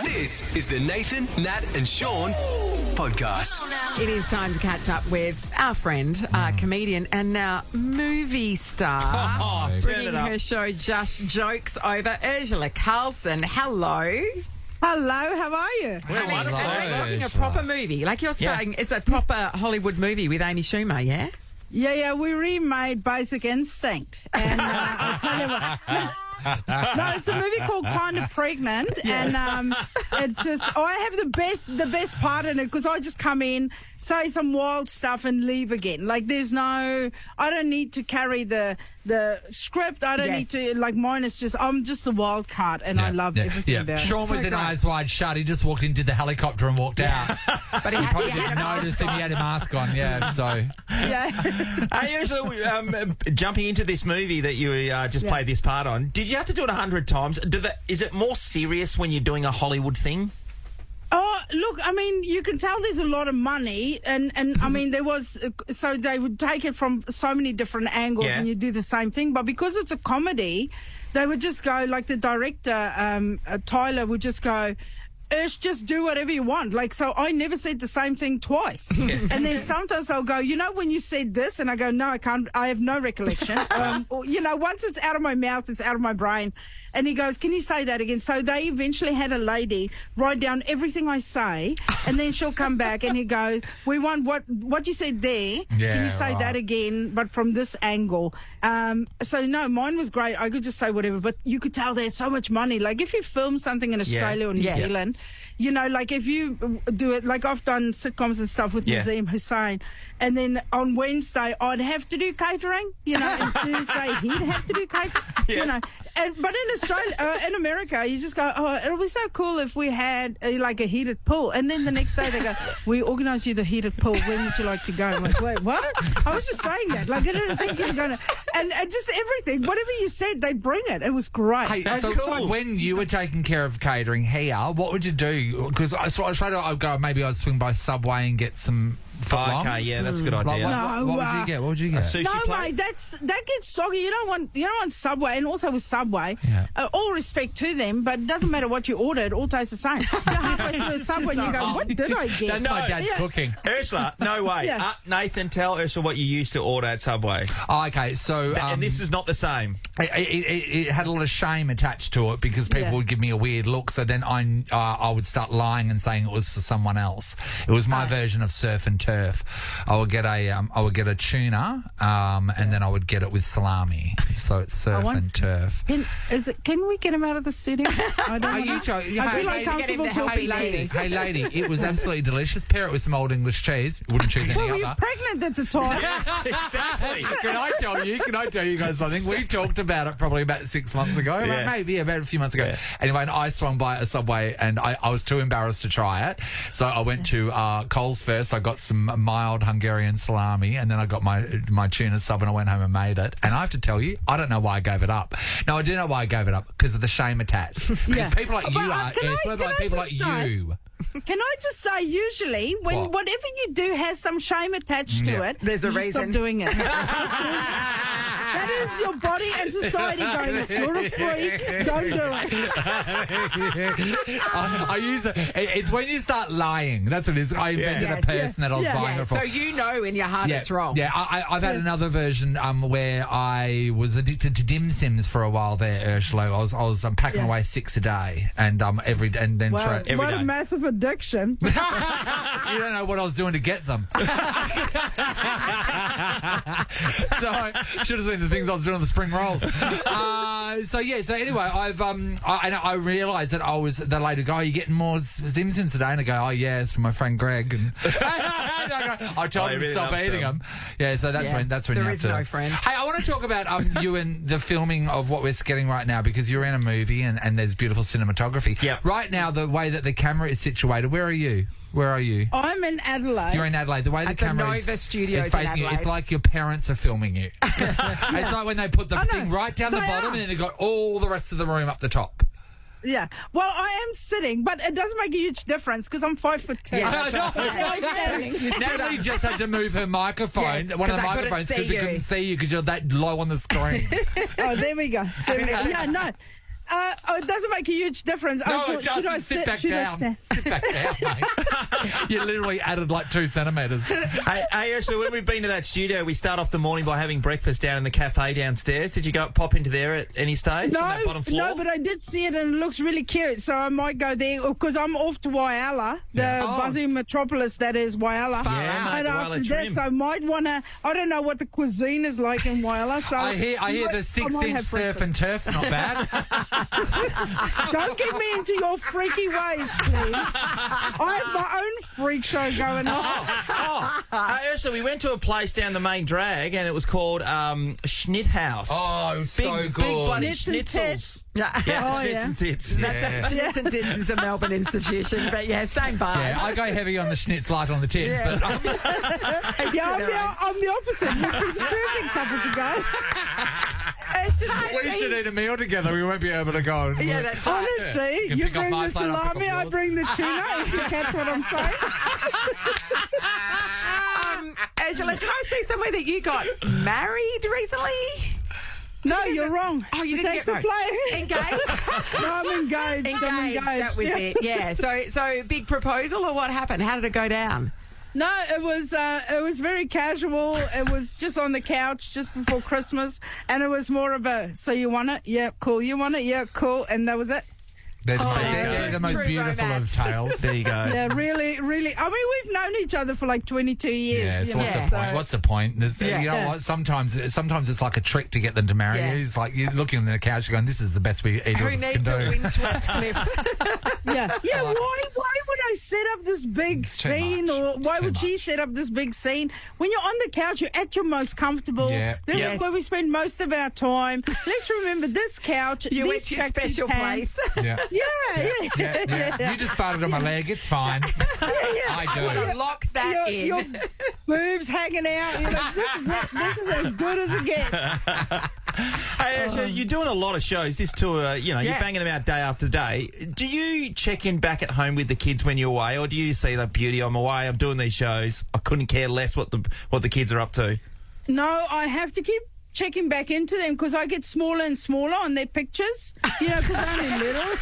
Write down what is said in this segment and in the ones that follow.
This is the Nathan, Nat and Sean podcast. It is time to catch up with our friend, comedian and now movie star, bringing her show Just Jokes over, Urzila Carlson. Hello. Hello, how are you? We're making a proper movie. Like you're saying, it's a proper Hollywood movie with Amy Schumer, yeah? Yeah, we remade Basic Instinct. And I'll tell you what. No, it's a movie called Kind of Pregnant, and it's just I have the best part in it because I just come in, say some wild stuff, and leave again. Like I don't need to carry the script. I don't need to mine is just I'm just the wild card, and I love everything about it. Sean was in Eyes Wide Shut. He just walked into the helicopter and walked out, but he probably didn't notice him. He had a mask on. Hey, Ursula, jumping into this movie that you just played this part on, did you have to do it 100 times? Is it more serious when you're doing a Hollywood thing? Oh, look, I mean, you can tell there's a lot of money, and I mean, there was, so they would take it from so many different angles and you do the same thing, but because it's a comedy, they would just go, like the director, Tyler, would just go, Ursh, just do whatever you want. So I never said the same thing twice. And then sometimes I'll go, when you said this? And I go, no, I can't. I have no recollection. Once it's out of my mouth, it's out of my brain. And he goes, can you say that again? So they eventually had a lady write down everything I say, and then she'll come back and he goes, we want what you said there. Can you say that again, but from this angle? So no, mine was great. I could just say whatever, but you could tell they had so much money. Like if you film something in Australia or New Zealand, if you do it, like I've done sitcoms and stuff with Museum Hussein, and then on Wednesday I'd have to do catering, and Thursday he'd have to do catering, but in Australia, in America, you just go, oh, it'll be so cool if we had a heated pool. And then the next day they go, we organise you the heated pool. When would you like to go? I'm like, wait, what? I was just saying that. I didn't think you were going to. And just everything, whatever you said, they bring it. It was great. Hey, so when you were taking care of catering here, what would you do? Because I'd go, maybe I'd swing by Subway and get some. Okay, that's a good idea. What would you get? A sushi plate? Mate, that gets soggy. You don't want Subway, and also with Subway, all respect to them, but it doesn't matter what you order; it all tastes the same. You're halfway through a Subway, and you go, "What did I get?" That's my dad's cooking. Ursula, no way. Nathan, tell Ursula what you used to order at Subway. Oh, okay, so and this is not the same. It had a lot of shame attached to it because people would give me a weird look. So then I would start lying and saying it was for someone else. It was my version of surf and turf. I would get a tuna, and then I would get it with salami. So it's surf and turf. Can we get him out of the studio? Are you joking? I feel uncomfortable talking to you. Hey lady, it was absolutely delicious. Pair it with some old English cheese. Wouldn't choose any other. Were you pregnant at the time? Exactly. Can I tell you guys something? We talked about it probably about 6 months ago. Maybe about a few months ago. Anyway, and I swung by a Subway and I was too embarrassed to try it. So I went to Coles first. I got some mild Hungarian salami, and then I got my tuna sub, and I went home and made it. And I have to tell you, I don't know why I gave it up. No, I do know why I gave it up, because of the shame attached. Because people like you people like you. Can I just say, usually, when whatever you do has some shame attached to it, there's a reason. Stop doing it. That is your body and society going, you're a freak, don't do it. I use it. It's when you start lying. That's what it is. I invented a person that I was buying it for. So in your heart it's wrong. Yeah, I've had another version where I was addicted to dim sims for a while there, Ursula. I was packing away 6 a day, and every day. What a massive addiction. You don't know what I was doing to get them. So I should have seen the things I was doing on the spring rolls. So anyway, I realised that the lady go, "Oh, you getting more Dim Sims today?" And I go, "Oh yeah, it's from my friend Greg." And I told him to stop eating them. Yeah, so that's when there you have is to. No friend. Hey, I want to talk about you and the filming of what we're getting right now, because you're in a movie and there's beautiful cinematography. Yeah. Right now, the way that the camera is situated, where are you? I'm in Adelaide. You're in Adelaide. The way the camera is facing you, it's like your parents are filming you. It's like when they put the thing right down the bottom and then they've got all the rest of the room up the top. Yeah. Well, I am sitting, but it doesn't make a huge difference because I'm 5'2". Yeah, Natalie just had to move her microphone, one of the microphones, because we couldn't see you because you're that low on the screen. Oh, there we go. Yeah, no. It doesn't make a huge difference. No, it doesn't. Sit back down. Sit back down, mate. You literally added like 2 centimetres. Hey, Ursula, when we've been to that studio, we start off the morning by having breakfast down in the cafe downstairs. Did you go pop into there at any stage? On that bottom floor? No, but I did see it and it looks really cute. So I might go there because I'm off to Waiala, the buzzing metropolis that is Waiala. Yeah, mate, and the after Waiala that, trim. so I might want to. I don't know what the cuisine is like in Waiala. So I hear the 6-inch surf and turf's not bad. Don't get me into your freaky ways, please. I have my own freak show going on. Ursula, we went to a place down the main drag and it was called Schnitthaus. Oh, it was so good. Big bloody Schnitz and schnitzels. tits. Yeah. Schnitz and tits. Schnitz and tits is a Melbourne institution, but yeah, same vibe. Yeah, I go heavy on the schnitz, light on the tits, but I'm the opposite. We'd be the perfect couple to go. we should eat a meal together. We won't be able to go. Yeah, that's right. Honestly, can you pick up bring my the plate, I'll pick up salami, I yours. bring the tuna, if you catch what I'm saying. Angela, did I see somewhere that you got married recently? No, you're wrong. Oh, you didn't Thanks get for married. playing. Engaged? No, I'm engaged. Engaged. That was it. Yeah. So big proposal or what happened? How did it go down? No, it was very casual. It was just on the couch just before Christmas, and it was more of a, so you want it? Yeah, cool. You want it? Yeah, cool. And that was it. They're the most True beautiful romance. of tales. There you go. Yeah, really, really. I mean, we've known each other for like 22 years. Yeah, you so know, what's the so- point? What's the point? You know Yeah. what? Sometimes it's like a trick to get them to marry Yeah. you. It's like you're looking on the couch going, this is the best we either Who of us can needs a do. windswept cliff? Yeah, yeah. Why would I set up this big too scene, much. or It's why too would she much. set up this big scene? When you're on the couch, you're at your most comfortable. Yeah. This Yes. is where we spend most of our time. Let's remember this couch. You these went to your tracksuit special pants. place. Yeah. Yeah. You just farted on my leg. It's fine. I do. Lock that Your in. boobs hanging out. You're like, this is as good as it gets. Hey, Ursula, you're doing a lot of shows. This tour, you're banging them out day after day. Do you check in back at home with the kids when you're away, or do you see the beauty? I'm away. I'm doing these shows. I couldn't care less what the kids are up to. No, I have to keep checking back into them because I get smaller and smaller on their pictures, because I'm only little.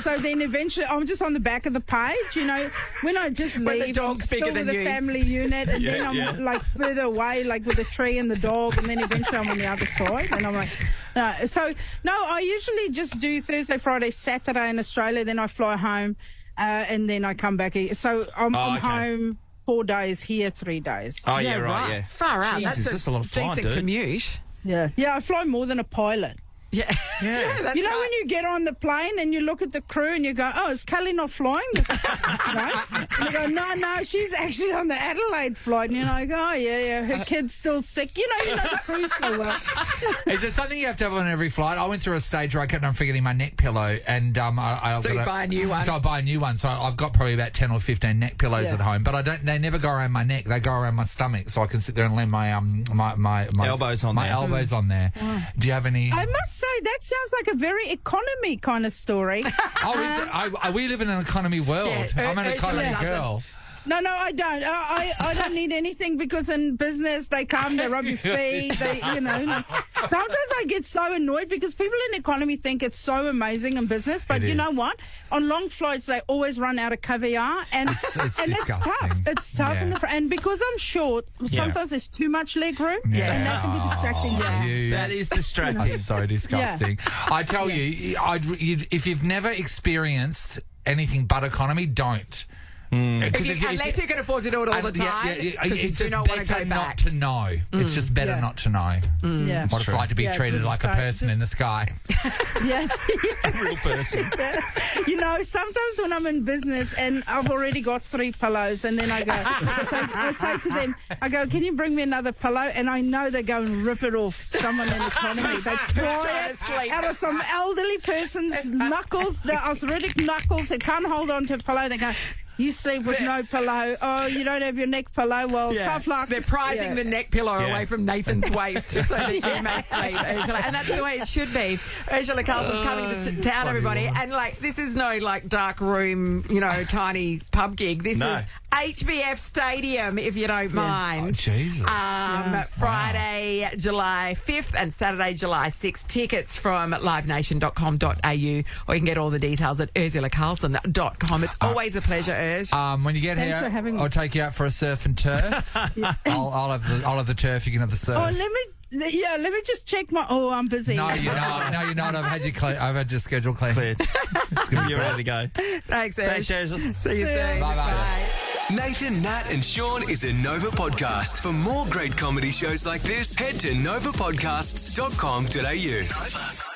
So then eventually I'm just on the back of the page, when I just When the leave, dog's I'm bigger still than with you. the family unit, and then I'm like further away, like with the tree and the dog, and then eventually I'm on the other side, and I'm like, no, I usually just do Thursday, Friday, Saturday in Australia, then I fly home, and then I come back. So I'm okay. home 4 days, here 3 days. Oh, yeah, right, yeah. Far out. Jesus, that's a lot of flying, decent dude. commute. Yeah, I fly more than a pilot. Yeah. Yeah. That's You know right. when you get on the plane and you look at the crew and you go, oh, is Kelly not flying? Right? And you go, no, she's actually on the Adelaide flight. And you're like, oh, yeah, her kid's still sick. You know the crew so well. Is there something you have to have on every flight? I went through a stage where I kept on forgetting my neck pillow, and So you buy a new one. So I buy a new one. So I've got probably about 10 or 15 neck pillows Yeah. at home, but they never go around my neck. They go around my stomach, so I can sit there and lean my Elbows on my there. elbows on there. Do you have any? I must say, that sounds like a very economy kind of story. We live in an economy world. Yeah, I'm an Ursula economy doesn't. girl. No, I don't. I don't need anything because in business they come, they rub your feet, Sometimes I get so annoyed because people in economy think it's so amazing in business, but It you know is. what? On long flights they always run out of caviar, and It's and it's tough. disgusting. It's tough, Yeah. and because I'm short, sometimes there's too much leg room, and that can be distracting. Yeah. That is distracting. That's so disgusting. I tell you, if you've never experienced anything but economy, don't. Because Unless you can afford to do it all the time. because you it's do just not want to better go not back. to know. It's just better Yeah. not to know Yeah, what it's like to be Yeah, treated just like a stay- person in the sky. yeah. Real person. Sometimes when I'm in business and I've already got 3 pillows, and then I go, I say to them, I go, can you bring me another pillow? And I know they go and rip it off someone in economy. They pry it sleep. out of some elderly person's knuckles, the arthritic knuckles. They can't hold on to a pillow. They go, you sleep with no pillow. Oh, you don't have your neck pillow. Well, tough luck. They're prizing Yeah. the neck pillow Yeah. away from Nathan's waist so that you may sleep, Urzila. And that's the way it should be. Urzila Carlson's coming to town, everybody. And this is no dark room, tiny pub gig. This No. is HBF Stadium, if you don't mind. Oh, Jesus. Friday, July 5th and Saturday, July 6th. Tickets from livenation.com.au, or you can get all the details at urzilacarlson.com. It's always a pleasure, Urz. When you get Thanks here, for having me. I'll take you out for a surf and turf. I'll have the turf. You can have the surf. Oh, let me just check my. Oh, I'm busy. No, you're not. No, you're not. I've had your schedule cleared. It's going to be ready to go. Thanks, Urz. Thanks, Urzila. See you soon. Bye-bye. Nathan, Nat, and Sean is a Nova podcast. For more great comedy shows like this, head to novapodcasts.com.au. Nova.